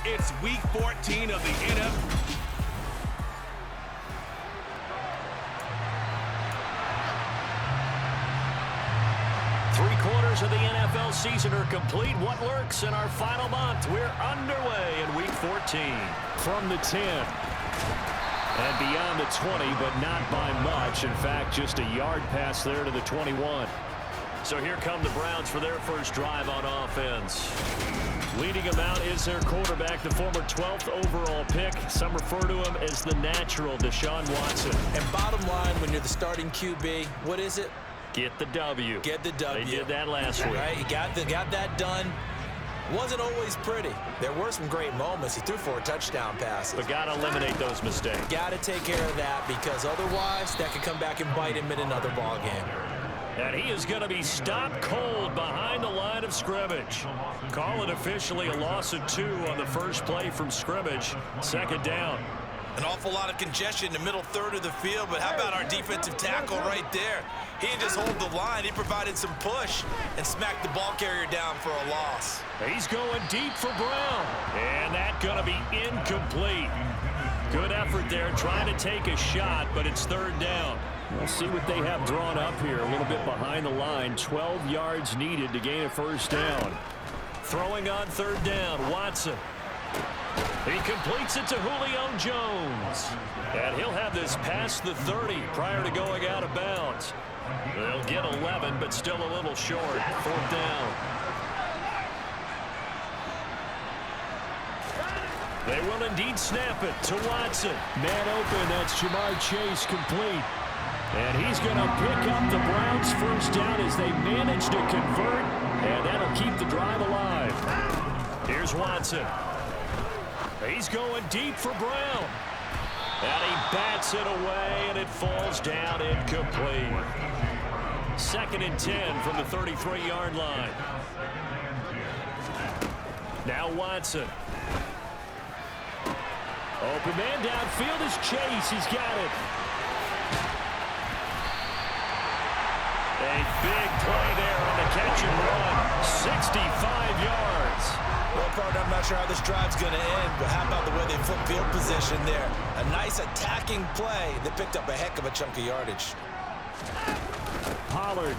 It's week 14 of the NFL. Three-quarters of the NFL season are complete. What lurks in our final month? We're underway in week 14. From the 10. And beyond the 20, but not by much. In fact, just a yard pass there to the 21. So here come the Browns for their first drive on offense. Leading them out is their quarterback, the former 12th overall pick. Some refer to him as the natural, Deshaun Watson. And bottom line, when you're the starting QB, what is it? Get the W. Get the W. They did that last week. Right, he got that done. Wasn't always pretty. There were some great moments. He threw 4 touchdown passes. But got to eliminate those mistakes. Got to take care of that, because otherwise that could come back and bite him in another ball game. And he is going to be stopped cold behind the line of scrimmage. Call it officially a loss of 2 on the first play from scrimmage. Second down. An awful lot of congestion in the middle third of the field, but how about our defensive tackle right there? He didn't just hold the line. He provided some push and smacked the ball carrier down for a loss. He's going deep for Brown. And that's going to be incomplete. Good effort there trying to take a shot, but it's third down. We'll see what they have drawn up here. A little bit behind the line. 12 yards needed to gain a first down. Throwing on third down, Watson. He completes it to Julio Jones. And he'll have this past the 30 prior to going out of bounds. They'll get 11, but still a little short. Fourth down. They will indeed snap it to Watson. Man open, that's Jamar Chase complete. And he's going to pick up the Browns' first down as they manage to convert. And that'll keep the drive alive. Here's Watson. He's going deep for Brown. And he bats it away, and it falls down incomplete. Second and 10 from the 33-yard line. Now Watson. Open man downfield is Chase. He's got it. A big play there on the catch and run. 65 yards. Well, partner, I'm not sure how this drive's going to end, but how about the way they flip field position there? A nice attacking play that picked up a heck of a chunk of yardage. Pollard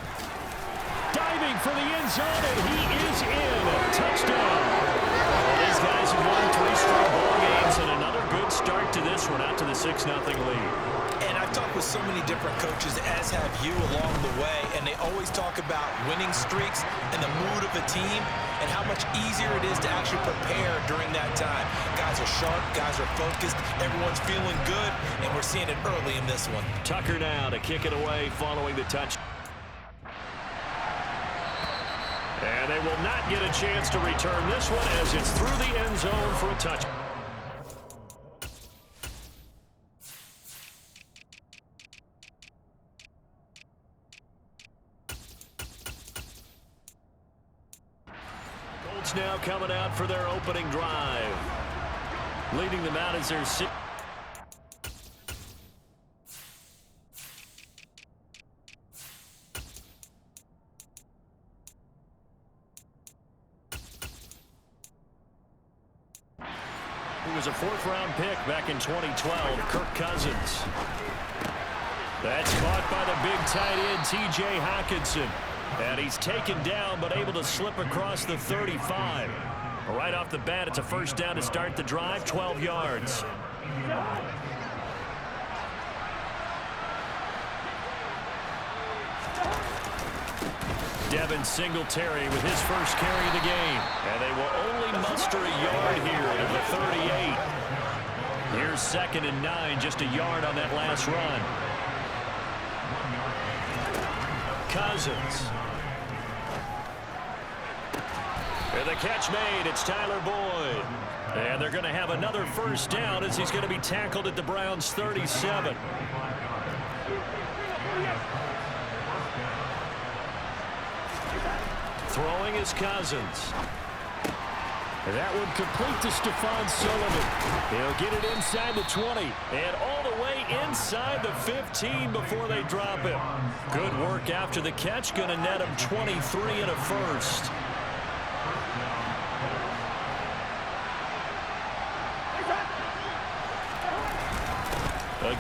diving for the end zone, and he is in. Touchdown. Well, these guys have won 3 straight ball games, and another good start to this one, out to the 6-0 lead. And I've talked with so many different coaches, as have you along the way, and they always talk about winning streaks and the mood of the team and how much easier it is to actually prepare during that time. Guys are sharp, guys are focused, everyone's feeling good, and we're seeing it early in this one. Tucker now to kick it away following the touch. And they will not get a chance to return this one as it's through the end zone for a touch. Colts now coming out for their opening drive. Leading them out as their sixth. Who was a 4th-round pick back in 2012, Kirk Cousins. That's caught by the big tight end, T.J. Hockenson. And he's taken down, but able to slip across the 35. Right off the bat, it's a first down to start the drive, 12 yards. Devin Singletary with his first carry of the game. And they will only muster a yard here at the 38. Here's 2nd and 9, just a yard on that last run. Cousins. And the catch made. It's Tyler Boyd. And they're going to have another first down as he's going to be tackled at the Browns' 37. Throwing is Cousins. And that one complete to Stephon Sullivan. He'll get it inside the 20 and all the way inside the 15 before they drop him. Good work after the catch. Going to net him 23 and a first.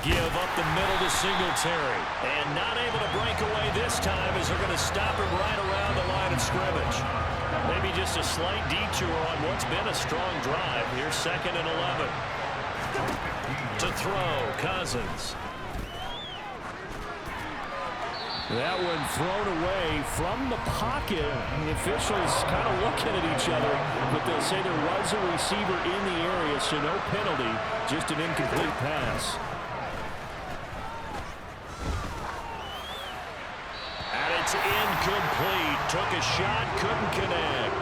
give up the middle to Singletary. And not able to break away this time as they're going to stop him right around the line of scrimmage. Maybe just a slight detour on what's been a strong drive. Here's 2nd and 11. To throw, Cousins. That one thrown away from the pocket. The officials kind of looking at each other, but they'll say there was a receiver in the area, so no penalty, just an incomplete pass. And it's incomplete. Took a shot, couldn't connect.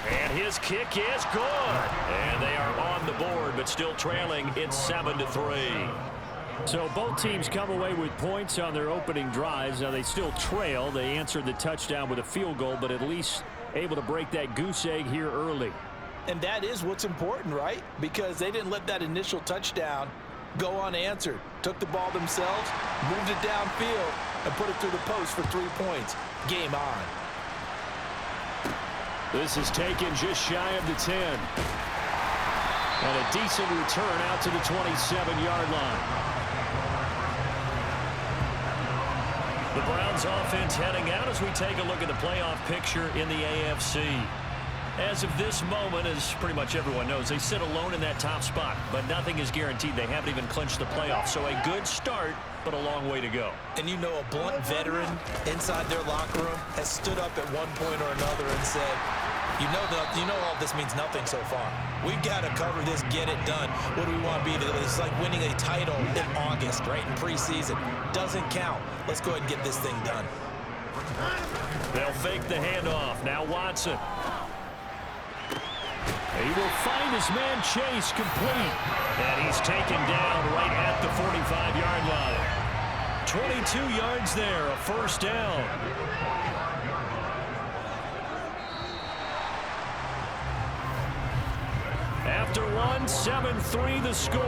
And his kick is good. And they are on the board, but still trailing. It's 7-3. So both teams come away with points on their opening drives. Now they still trail. They answered the touchdown with a field goal, but at least able to break that goose egg here early. And that is what's important, right? Because they didn't let that initial touchdown go unanswered. Took the ball themselves, moved it downfield, and put it through the post for 3 points. Game on. This is taken just shy of the 10. And a decent return out to the 27-yard line. The Browns offense heading out as we take a look at the playoff picture in the AFC. As of this moment, as pretty much everyone knows, they sit alone in that top spot, but nothing is guaranteed. They haven't even clinched the playoffs, so a good start, but a long way to go. And you know, a blunt veteran inside their locker room has stood up at one point or another and said, you know all this means nothing so far. We've got to cover this, get it done. What do we want to be? It's like winning a title in August, right, in preseason. Doesn't count. Let's go ahead and get this thing done. They'll fake the handoff. Now Watson. He will find his man Chase complete. And he's taken down right at the 45-yard line. 22 yards there, a first down. After one, 7-3 the score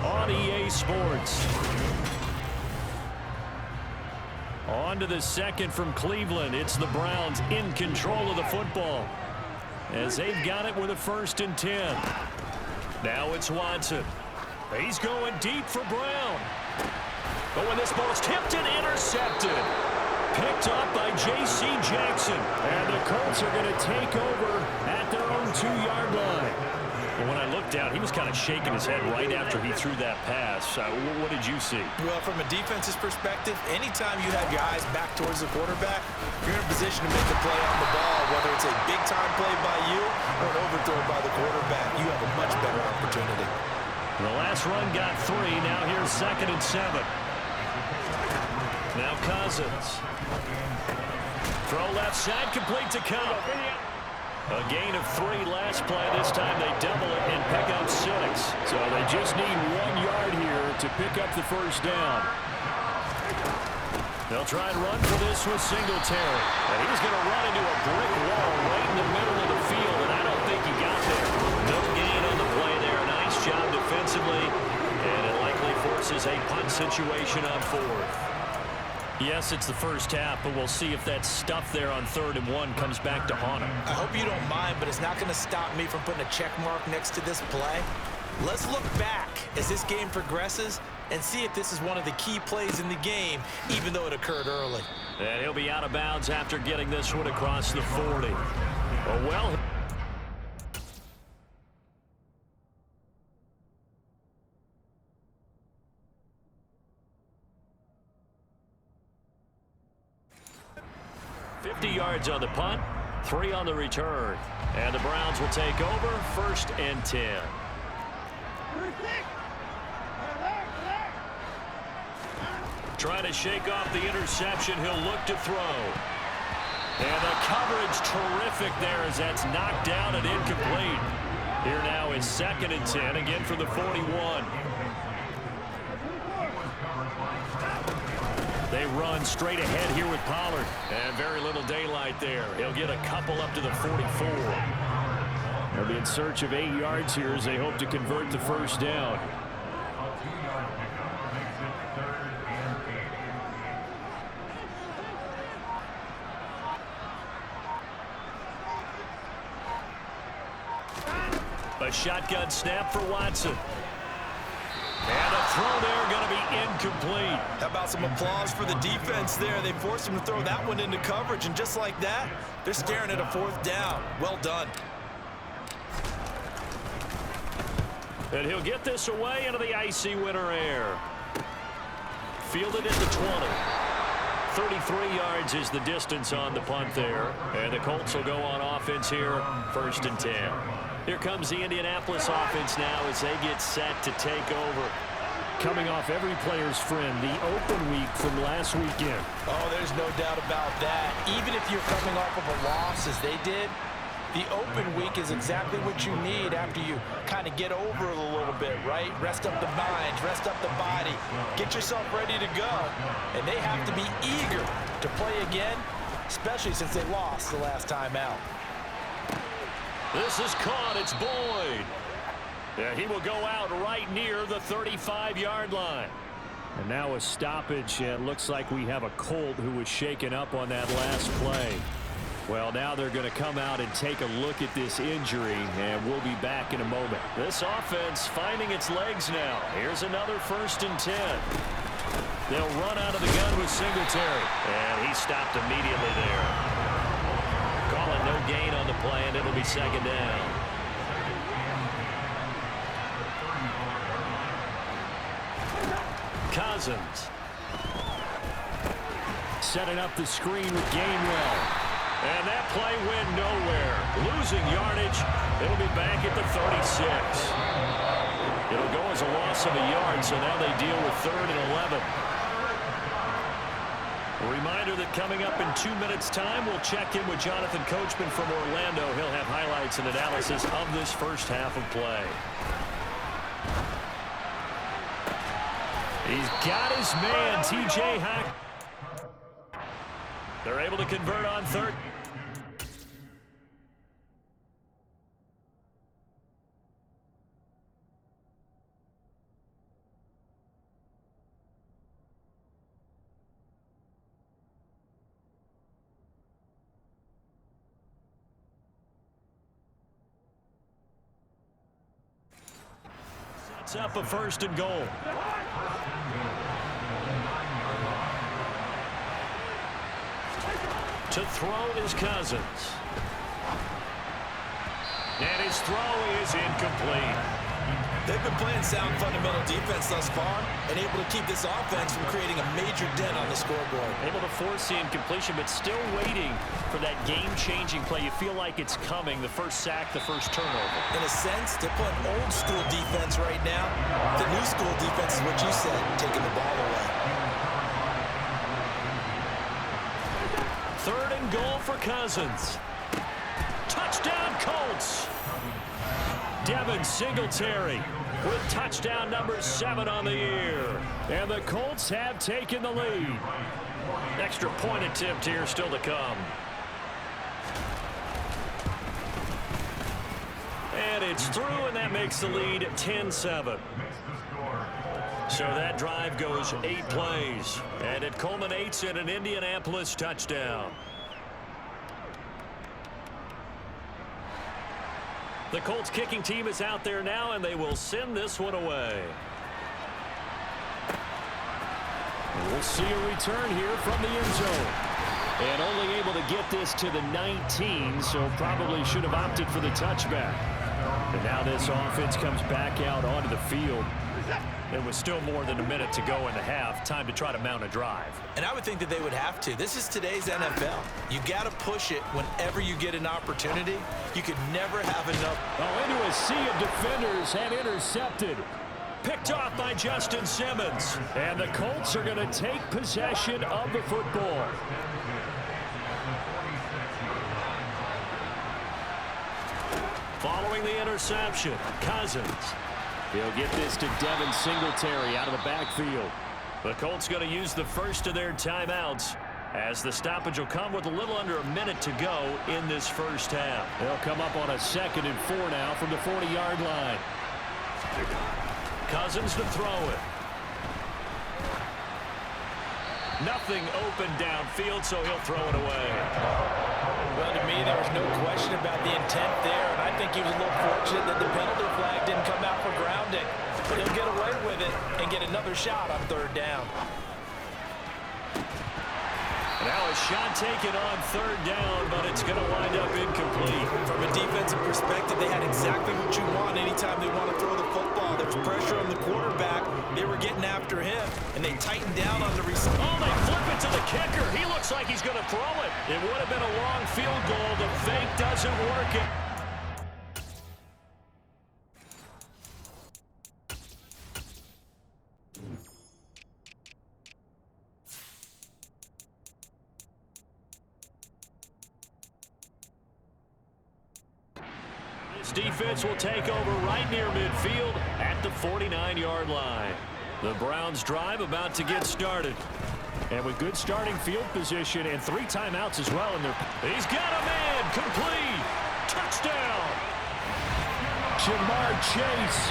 on EA Sports. On to the second from Cleveland. It's the Browns in control of the football, as they've got it with a 1st and 10. Now it's Watson. He's going deep for Brown. But when this ball's tipped and intercepted. Picked up by J.C. Jackson. And the Colts are going to take over at their own 2-yard line. Well, when I looked down, he was kind of shaking his head right after he threw that pass. What did you see? Well, from a defense's perspective, anytime you have your eyes back towards the quarterback, you're in a position to make a play on the ball, whether it's a big-time play by you or an overthrow by the quarterback. You have a much better opportunity. The last run got 3. Now here's 2nd and 7. Now Cousins. Throw left side, complete to Cobb. A gain of 3 last play. This time they double it and pick up 6. So they just need 1 yard here to pick up the first down. They'll try and run for this with Singletary. And he's going to run into a brick wall right in the middle of the field, and I don't think he got there. No gain on the play there. Nice job defensively, and it likely forces a punt situation on 4th. Yes, it's the first half, but we'll see if that stuff there on 3rd and 1 comes back to haunt him. I hope you don't mind, but it's not going to stop me from putting a check mark next to this play. Let's look back as this game progresses and see if this is one of the key plays in the game, even though it occurred early. And he'll be out of bounds after getting this one across the 40. Oh, well. Yards on the punt, 3 on the return. And the Browns will take over, 1st and 10. Trying to shake off the interception, he'll look to throw. And the coverage terrific there as that's knocked down and incomplete. Here now is 2nd and 10, again for the 41. They run straight ahead here with Pollard. And very little daylight there. He'll get a couple up to the 44. They'll be in search of 8 yards here as they hope to convert the first down. A shotgun snap for Watson. And a throw there going to be incomplete. How about some applause for the defense there? They forced him to throw that one into coverage, and just like that, they're staring at a 4th down. Well done. And he'll get this away into the icy winter air. Fielded at the 20. 33 yards is the distance on the punt there. And the Colts will go on offense here, 1st and 10. Here comes the Indianapolis offense now as they get set to take over. Coming off every player's friend, the open week from last weekend. Oh, there's no doubt about that. Even if you're coming off of a loss as they did, the open week is exactly what you need after you kind of get over it a little bit, right? Rest up the mind, rest up the body, get yourself ready to go. And they have to be eager to play again, especially since they lost the last time out. This is caught. It's Boyd. Yeah, he will go out right near the 35-yard line. And now a stoppage. It looks like we have a Colt who was shaken up on that last play. Well, now they're going to come out and take a look at this injury, and we'll be back in a moment. This offense finding its legs now. Here's another 1st and 10. They'll run out of the gun with Singletary. And he stopped immediately there. Calling no gain on the play, and it'll be 2nd down. Cousins. Setting up the screen with Gainwell. And that play went nowhere. Losing yardage. It'll be back at the 36. It'll go as a loss of a yard, so now they deal with 3rd and 11. A reminder that coming up in 2 minutes' time, we'll check in with Jonathan Coachman from Orlando. He'll have highlights and analysis of this first half of play. He's got his man, T.J. Hack. They're able to convert on 3rd. Sets up a 1st and goal. To throw is Cousins. And his throw is incomplete. They've been playing sound fundamental defense thus far and able to keep this offense from creating a major dent on the scoreboard. Able to force the incompletion, but still waiting for that game-changing play. You feel like it's coming, the first sack, the first turnover. In a sense, they're playing old-school defense right now. The new-school defense is what you said, taking the ball away. 3rd and goal for Cousins. Touchdown, Colts. Devin Singletary with touchdown number 7 on the year. And the Colts have taken the lead. Extra point attempt here still to come. And it's through, and that makes the lead 10-7. So that drive goes 8 plays, and it culminates in an Indianapolis touchdown. The Colts kicking team is out there now, and they will send this one away. We'll see a return here from the end zone. And only able to get this to the 19, so probably should have opted for the touchback. And now this offense comes back out onto the field. There was still more than a minute to go in the half. Time to try to mount a drive. And I would think that they would have to. This is today's NFL. You got to push it whenever you get an opportunity. You could never have enough. Oh, into a sea of defenders and intercepted. Picked off by Justin Simmons. And the Colts are going to take possession of the football. Following the interception, Cousins. He'll get this to Devin Singletary out of the backfield. The Colts going to use the first of their timeouts as the stoppage will come with a little under a minute to go in this first half. They'll come up on a 2nd and 4 now from the 40-yard line. Cousins to throw it. Nothing open downfield, so he'll throw it away. Well, to me, there was no question about the intent there, and I think he was a little fortunate that the penalty another shot on third down. Now a shot taken on third down, but it's going to wind up incomplete. From a defensive perspective, they had exactly what you want anytime they want to throw the football. There's pressure on the quarterback. They were getting after him, and they tightened down on the receiver. Oh, they flip it to the kicker. He looks like he's going to throw it. It would have been a long field goal. The fake doesn't work. Defense will take over right near midfield at the 49-yard line. The Browns drive about to get started. And with good starting field position and 3 timeouts as well in their... He's got a man, complete, touchdown. Jamar Chase,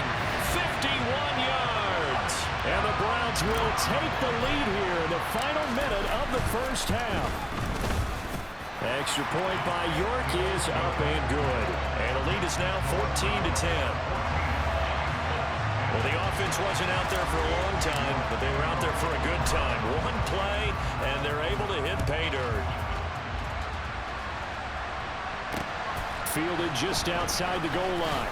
51 yards. And the Browns will take the lead here in the final minute of the first half. Extra point by York is up and good. And the lead is now 14-10. Well, the offense wasn't out there for a long time, but they were out there for a good time. One play, and they're able to hit pay dirt. Fielded just outside the goal line.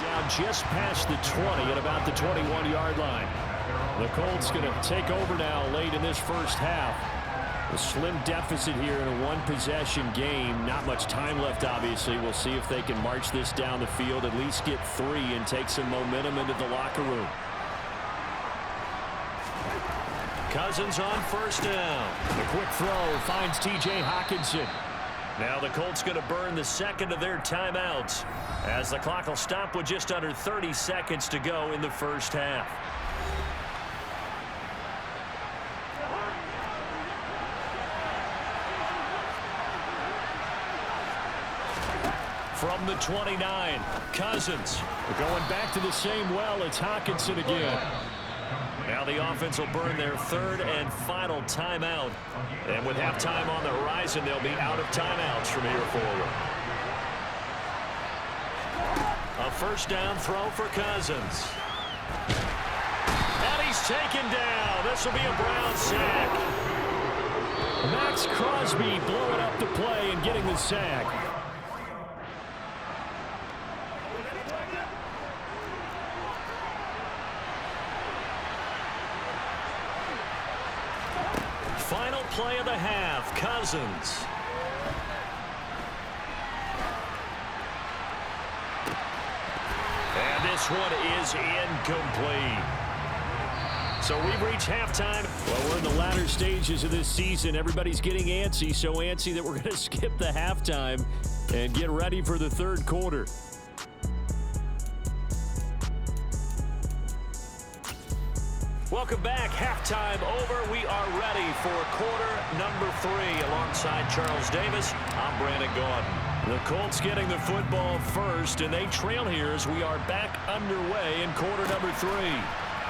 Down just past the 20 at about the 21-yard line. The Colts going to take over now late in this first half. A slim deficit here in a one-possession game. Not much time left, obviously. We'll see if they can march this down the field, at least get 3 and take some momentum into the locker room. Cousins on first down. The quick throw finds T.J. Hockenson. Now the Colts going to burn the second of their timeouts as the clock will stop with just under 30 seconds to go in the first half. From the 29, Cousins. Going back to the same well, it's Hockenson again. Now the offense will burn their third and final timeout. And with halftime on the horizon, they'll be out of timeouts from here forward. A first down throw for Cousins. And he's taken down. This will be a Brown sack. Max Crosby blowing up the play and getting the sack. Final play of the half, Cousins. And this one is incomplete. So we've reached halftime. Well, we're in the latter stages of this season. Everybody's getting antsy, so antsy that we're going to skip the halftime and get ready for the third quarter. Welcome back. Halftime over. We are ready for quarter number 3. Alongside Charles Davis, I'm Brandon Gaudin. The Colts getting the football first, and they trail here as we are back underway in quarter number 3.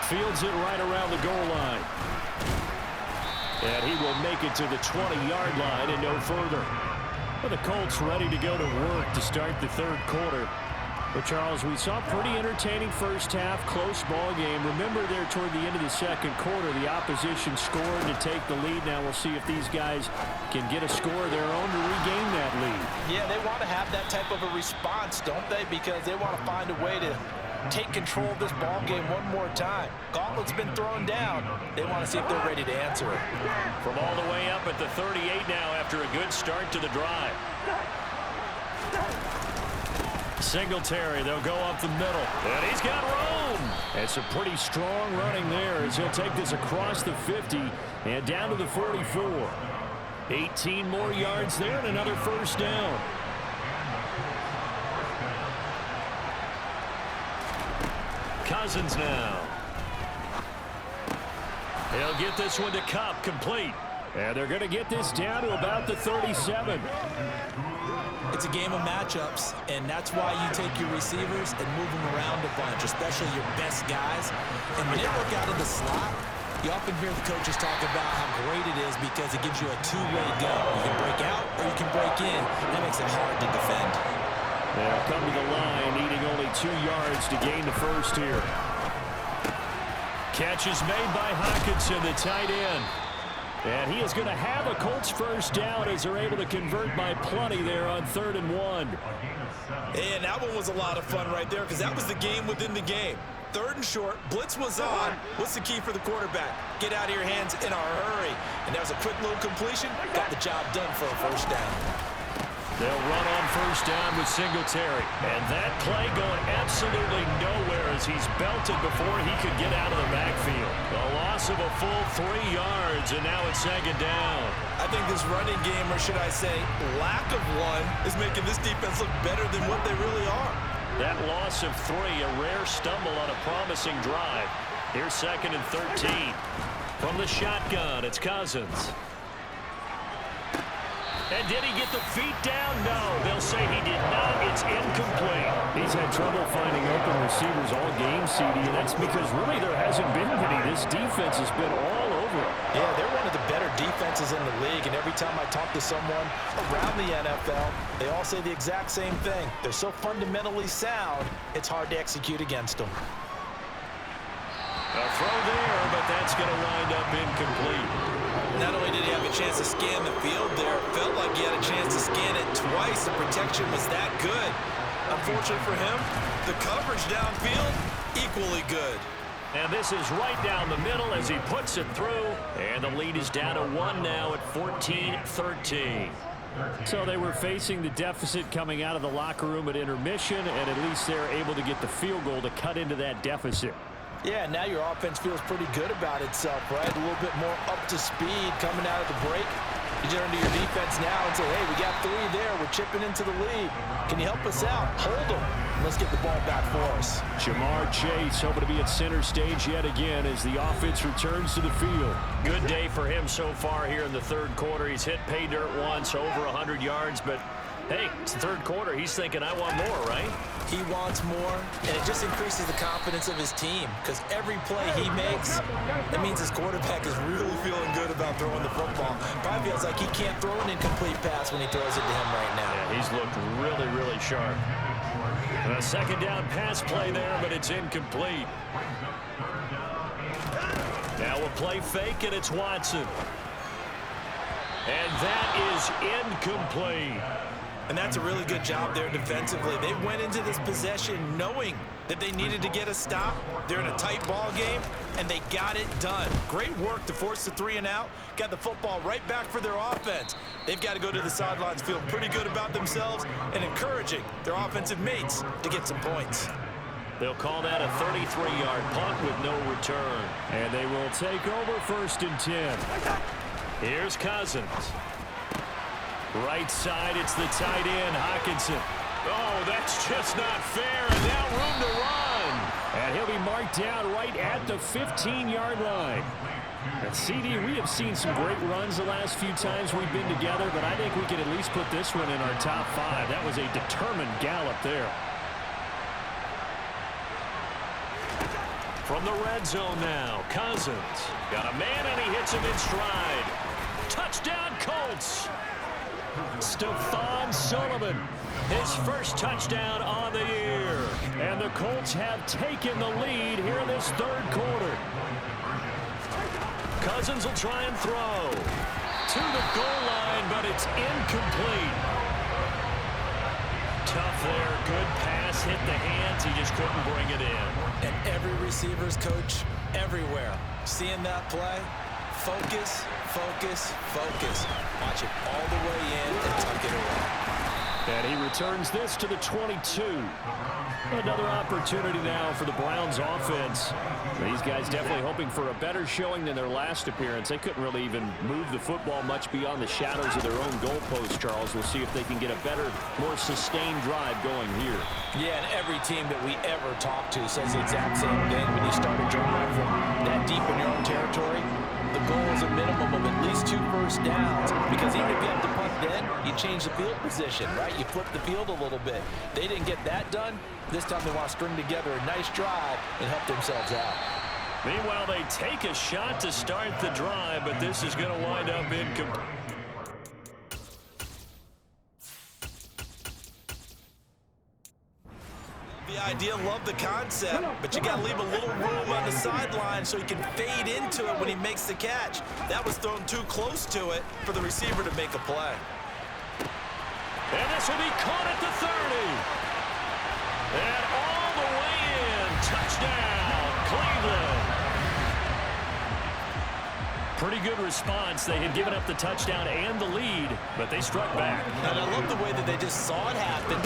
Fields it right around the goal line. And he will make it to the 20-yard line and no further. Well, the Colts ready to go to work to start the third quarter. But, Charles, we saw a pretty entertaining first half, close ball game. Remember there toward the end of the second quarter, the opposition scored to take the lead. Now we'll see if these guys can get a score of their own to regain that lead. Yeah, they want to have that type of a response, don't they? Because they want to find a way to take control of this ball game one more time. Gauntlet's been thrown down. They want to see if they're ready to answer it. From all the way up at the 38 now after a good start to the drive. Singletary, they'll go up the middle. And he's got room. It's a pretty strong running there as he'll take this across the 50 and down to the 44. 18 more yards there and another first down. Cousins now. He'll get this one to Cup, complete. And they're going to get this down to about the 37. It's a game of matchups, and that's why you take your receivers and move them around a bunch, especially your best guys. And when they work out of the slot, you often hear the coaches talk about how great it is because it gives you a two-way go. You can break out or you can break in. That makes it hard to defend. They'll come to the line, needing only 2 yards to gain the first here. Catch is made by Hockenson, the tight end. And he is going to have a Colts first down as they're able to convert by plenty there on 3rd and 1. And that one was a lot of fun right there because that was the game within the game. 3rd and short, blitz was on. What's the key for the quarterback? Get out of your hands in a hurry. And that was a quick little completion. Got the job done for a first down. They'll run on first down with Singletary. And that play going absolutely nowhere as he's belted before he could get out of the backfield. A loss of a full 3 yards, and now it's 2nd down. I think this running game, or should I say lack of one, is making this defense look better than what they really are. That loss of 3, a rare stumble on a promising drive. Here's 2nd and 13. From the shotgun, it's Cousins. And did he get the feet down? No. They'll say he did not. It's incomplete. He's had trouble finding open receivers all game, CD, and that's because really there hasn't been many. This defense has been all over it. Yeah, they're one of the better defenses in the league, and every time I talk to someone around the NFL, they all say the exact same thing. They're so fundamentally sound, it's hard to execute against them. A throw there, but that's going to wind up incomplete. Not only did he have a chance to scan the field there, it felt like he had a chance to scan it twice. The protection was that good. Unfortunately for him, the coverage downfield, equally good. And this is right down the middle as he puts it through. And the lead is down to 1 now at 14-13. So they were facing the deficit coming out of the locker room at intermission, and at least they're able to get the field goal to cut into that deficit. Yeah, now your offense feels pretty good about itself, right? A little bit more up to speed coming out of the break. You turn to your defense now and say, hey, we got 3 there. We're chipping into the lead. Can you help us out? Hold them. Let's get the ball back for us. Jamar Chase hoping to be at center stage yet again as the offense returns to the field. Good day for him so far here in the third quarter. He's hit pay dirt once, over 100 yards, but Hey, it's the third quarter. He's thinking, I want more, right? He wants more, and it just increases the confidence of his team because every play he makes, that means his quarterback is really feeling good about throwing the football. Probably feels like he can't throw an incomplete pass when he throws it to him right now. Yeah, he's looked really, really sharp. A second down pass play there, but it's incomplete. Now we'll play fake, and it's Watson. And that is incomplete. And that's a really good job there defensively. They went into this possession knowing that they needed to get a stop. They're in a tight ball game, and they got it done. Great work to force the 3 and out. Got the football right back for their offense. They've got to go to the sidelines feeling pretty good about themselves and encouraging their offensive mates to get some points. They'll call that a 33-yard punt with no return. And they will take over 1st and 10. Here's Cousins. Right side, it's the tight end, Hockenson. Oh, that's just not fair, and now room to run. And he'll be marked down right at the 15-yard line. And CD, we have seen some great runs the last few times we've been together, but I think we can at least put this one in our top 5. That was a determined gallop there. From the red zone now, Cousins. Got a man, and he hits him in stride. Touchdown, Colts. Stephon Sullivan, his first touchdown on the year. And the Colts have taken the lead here in this 3rd quarter. Cousins will try and throw to the goal line, but it's incomplete. Tough there, good pass, hit the hands, he just couldn't bring it in. And every receiver's coach everywhere, seeing that play, focus, focus, focus. Watch it all the way in and tuck it away. And he returns this to the 22. Another opportunity now for the Browns offense. These guys definitely hoping for a better showing than their last appearance. They couldn't really even move the football much beyond the shadows of their own goalpost, Charles. We'll see if they can get a better, more sustained drive going here. Yeah, and every team that we ever talk to says the exact same thing. When you start a drive from that deep in your own territory, the goal is a minimum of at least 2 first downs, because even if you have to punt then, you change the field position, right? You flip the field a little bit. They didn't get that done. This time they want to string together a nice drive and help themselves out. Meanwhile, they take a shot to start the drive, but this is going to wind up incomplete. The idea, love the concept, but you got to leave a little room on the sideline so he can fade into it when he makes the catch. That was thrown too close to it for the receiver to make a play. And this will be caught at the 30. And all the way in. Touchdown, Cleveland. Pretty good response. They had given up the touchdown and the lead, but they struck back. And I love the way that they just saw it happen.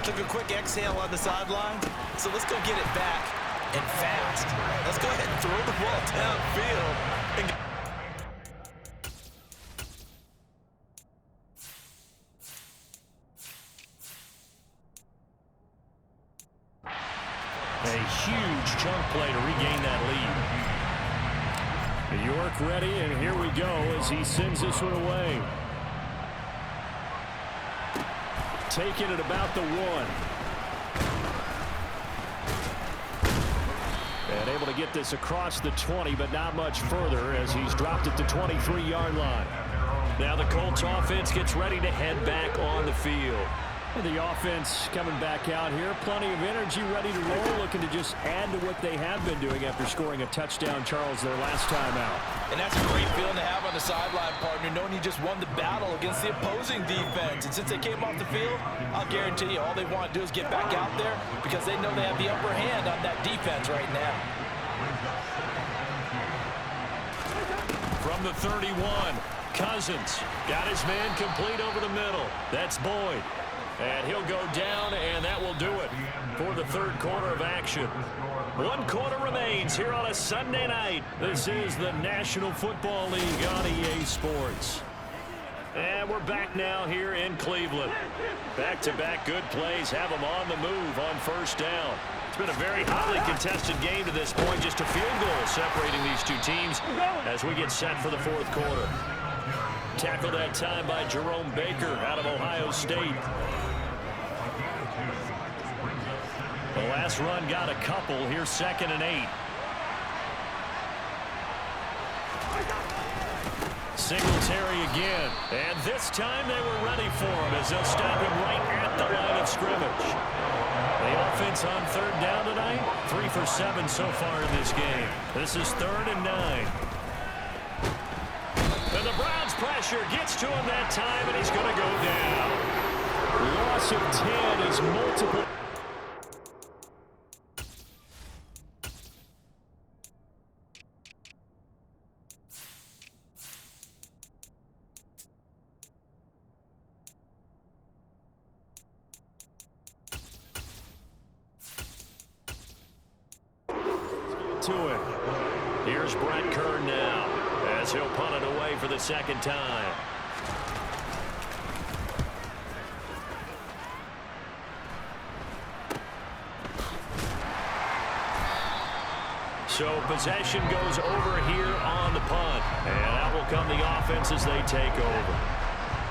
Took a quick exhale on the sideline. So let's go get it back and fast. Let's go ahead and throw the ball downfield. And a huge chunk play to regain that lead. York ready, and here we go as he sends this one away. Taking it about the 1. And able to get this across the 20, but not much further as he's dropped it to 23-yard line. Now the Colts offense gets ready to head back on the field. The offense coming back out here. Plenty of energy, ready to roll, looking to just add to what they have been doing after scoring a touchdown, Charles, their last time out. And that's a great feeling to have on the sideline, partner, knowing you just won the battle against the opposing defense. And since they came off the field, I'll guarantee you all they want to do is get back out there because they know they have the upper hand on that defense right now. From the 31, Cousins got his man complete over the middle. That's Boyd. And he'll go down, and that will do it for the 3rd quarter of action. 1 quarter remains here on a Sunday night. This is the National Football League on EA Sports. And we're back now here in Cleveland. Back-to-back good plays have them on the move on 1st down. It's been a very highly contested game to this point. Just a field goal separating these two teams as we get set for the 4th quarter. Tackled that time by Jerome Baker out of Ohio State. The last run got a couple. Here's 2nd and 8. Singletary again. And this time they were ready for him as they'll stop him right at the line of scrimmage. The offense on 3rd down tonight, 3 for 7 so far in this game. This is 3rd and 9. And the Browns pressure gets to him that time, and he's going to go down. Loss of 10 is multiple. To it. Here's Brett Kern now as he'll punt it away for the 2nd time. So possession goes over here on the punt, and out will come the offense as they take over.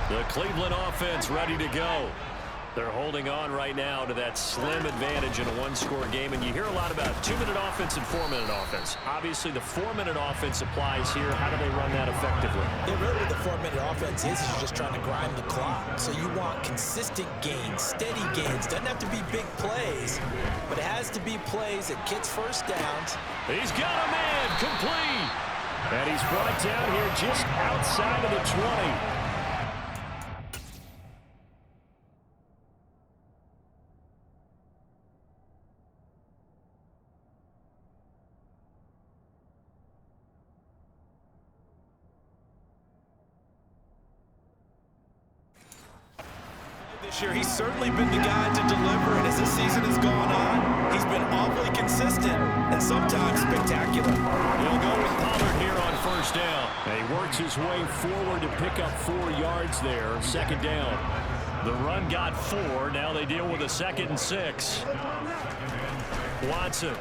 The Cleveland offense ready to go. They're holding on right now to that slim advantage in a one-score game, and you hear a lot about 2-minute offense and 4-minute offense. Obviously, the 4-minute offense applies here. How do they run that effectively? Yeah, really what the 4-minute offense is you're just trying to grind the clock. So you want consistent gains, steady gains. Doesn't have to be big plays, but it has to be plays that gets first downs. He's got a man complete. And he's brought down here just outside of the 20. This year, he's certainly been the guy to deliver, and as the season has gone on, he's been awfully consistent and sometimes spectacular. He'll go with Pollard here on 1st down. And he works his way forward to pick up 4 yards there. 2nd down. The run got 4. Now they deal with a 2nd and 6. Watson.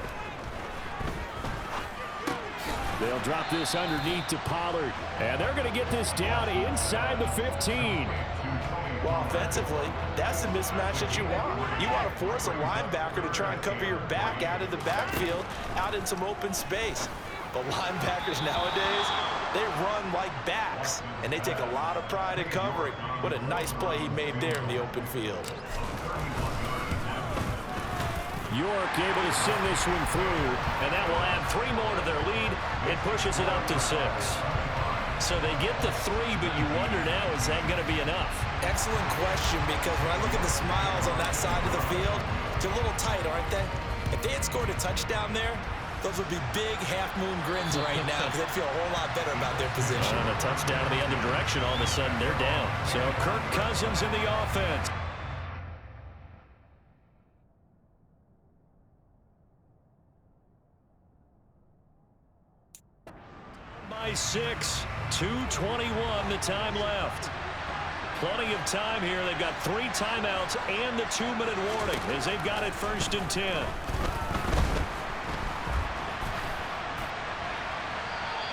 They'll drop this underneath to Pollard. And they're going to get this down inside the 15. Well, offensively, that's the mismatch that you want. You want to force a linebacker to try and cover your back out of the backfield, out in some open space. But linebackers nowadays, they run like backs, and they take a lot of pride in covering. What a nice play he made there in the open field. York able to send this one through, and that will add 3 more to their lead. It pushes it up to 6. So they get the 3, but you wonder now, is that going to be enough? Excellent question, because when I look at the smiles on that side of the field, they're a little tight, aren't they? If they had scored a touchdown there, those would be big half-moon grins right now, because they'd feel a whole lot better about their position. And a touchdown in the other direction, all of a sudden they're down. So Kirk Cousins in the offense. By 6, 2:21 the time left. Plenty of time here. They've got 3 timeouts and the 2-minute warning as they've got it 1st and 10.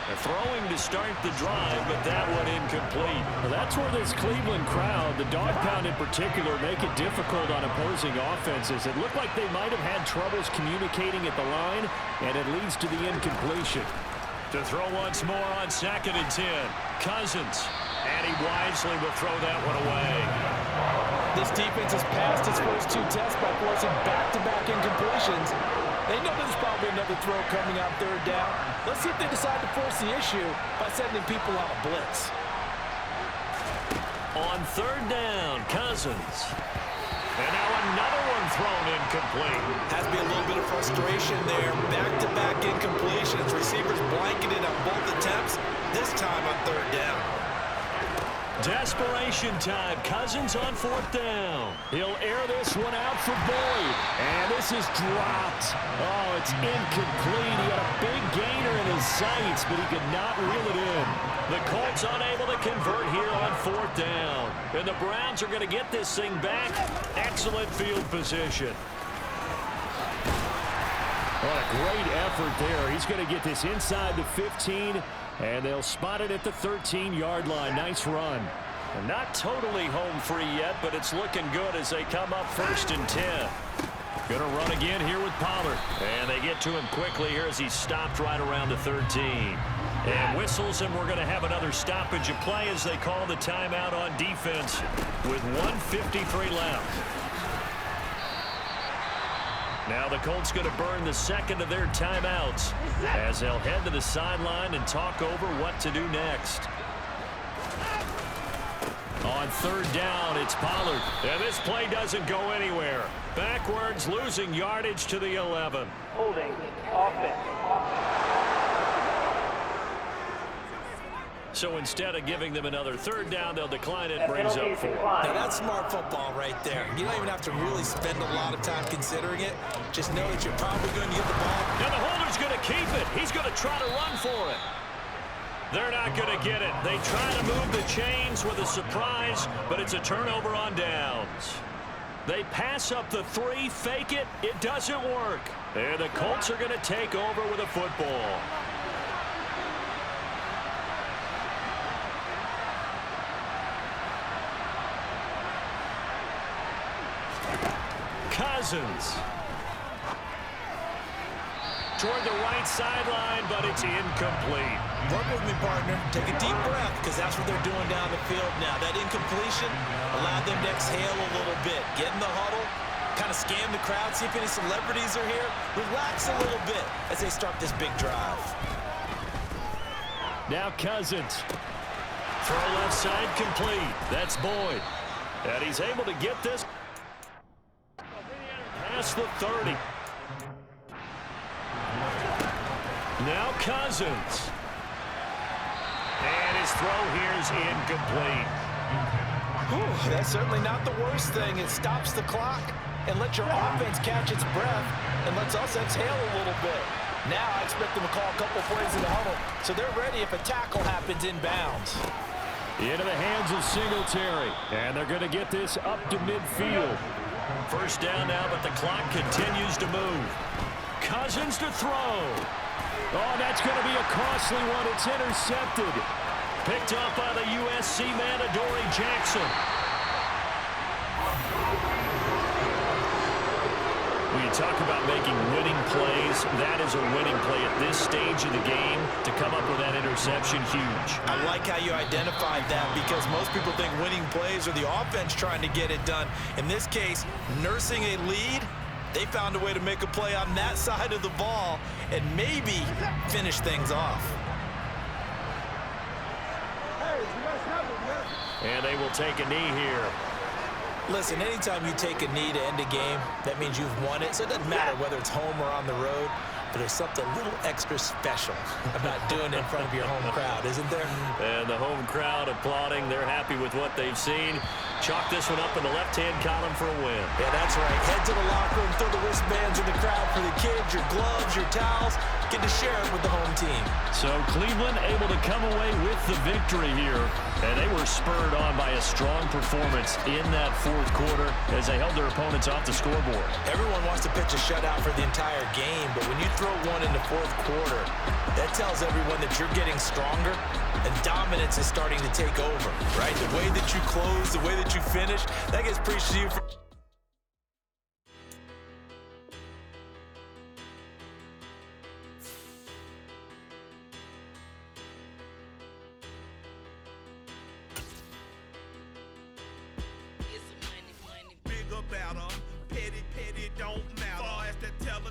They're throwing to start the drive, but that one incomplete. Well, that's where this Cleveland crowd, the dog pound in particular, make it difficult on opposing offenses. It looked like they might have had troubles communicating at the line, and it leads to the incompletion. To throw once more on 2nd and 10. Cousins. And he wisely will throw that one away. This defense has passed its first 2 tests by forcing back-to-back incompletions. They know there's probably another throw coming on 3rd down. Let's see if they decide to force the issue by sending people on a blitz. On 3rd down, Cousins. And now another one thrown incomplete. Has to be a little bit of frustration there. Back-to-back incompletions. Receivers blanketed on both attempts, this time on 3rd down. Desperation time. Cousins on 4th down. He'll air this one out for Boyd. And this is dropped. Oh, it's incomplete. He had a big gainer in his sights, but he could not reel it in. The Colts unable to convert here on 4th down. And the Browns are going to get this thing back. Excellent field position. What a great effort there. He's going to get this inside the 15 And they'll spot it at the 13-yard line. Nice run. They're not totally home free yet, but it's looking good as they come up 1st and 10. Going to run again here with Pollard. And they get to him quickly here as he's stopped right around the 13. And whistles, and we're going to have another stoppage of play as they call the timeout on defense with 1:53 left. Now the Colts going to burn the second of their timeouts as they'll head to the sideline and talk over what to do next. On 3rd down, it's Pollard. And this play doesn't go anywhere. Backwards, losing yardage to the 11. Holding offense. So instead of giving them another 3rd down, they'll decline it, brings up 4. Now that's smart football right there. You don't even have to really spend a lot of time considering it. Just know that you're probably going to get the ball. Now the holder's going to keep it. He's going to try to run for it. They're not going to get it. They try to move the chains with a surprise, but it's a turnover on downs. They pass up the 3, fake it. It doesn't work. And the Colts are going to take over with a football. Cousins. Toward the right sideline, but it's incomplete. Work with me, partner. Take a deep breath, because that's what they're doing down the field now. That incompletion allowed them to exhale a little bit. Get in the huddle, kind of scan the crowd, see if any celebrities are here. Relax a little bit as they start this big drive. Now Cousins. Throw left side complete. That's Boyd. And he's able to get this past the 30. Now Cousins. And his throw here is incomplete. Whew, that's certainly not the worst thing. It stops the clock and lets your offense catch its breath and lets us exhale a little bit. Now I expect them to call a couple plays in the huddle, so they're ready if a tackle happens inbounds. Into the hands of Singletary. And they're going to get this up to midfield. 1st down now, but the clock continues to move. Cousins to throw. Oh, that's going to be a costly one. It's intercepted. Picked up by the USC man, Adoree Jackson. When you talk about making winning plays, that is a winning play at this stage of the game. To come up with that interception, huge. I like how you identified that, because most people think winning plays are the offense trying to get it done. In this case, nursing a lead, they found a way to make a play on that side of the ball and maybe finish things off. And they will take a knee here. Listen, anytime you take a knee to end a game, that means you've won it. So it doesn't matter whether it's home or on the road, but there's something a little extra special about doing it in front of your home crowd, isn't there? And the home crowd applauding. They're happy with what they've seen. Chalk this one up in the left-hand column for a win. Yeah, that's right. Head to the locker room, throw the wristbands in the crowd for the kids, your gloves, your towels. Get to share it with the home team. So Cleveland able to come away with the victory here. And they were spurred on by a strong performance in that 4th quarter as they held their opponents off the scoreboard. Everyone wants to pitch a shutout for the entire game, but when you throw one in the 4th quarter, that tells everyone that you're getting stronger and dominance is starting to take over, right? The way that you close, the way that you finish, that gets preached to you.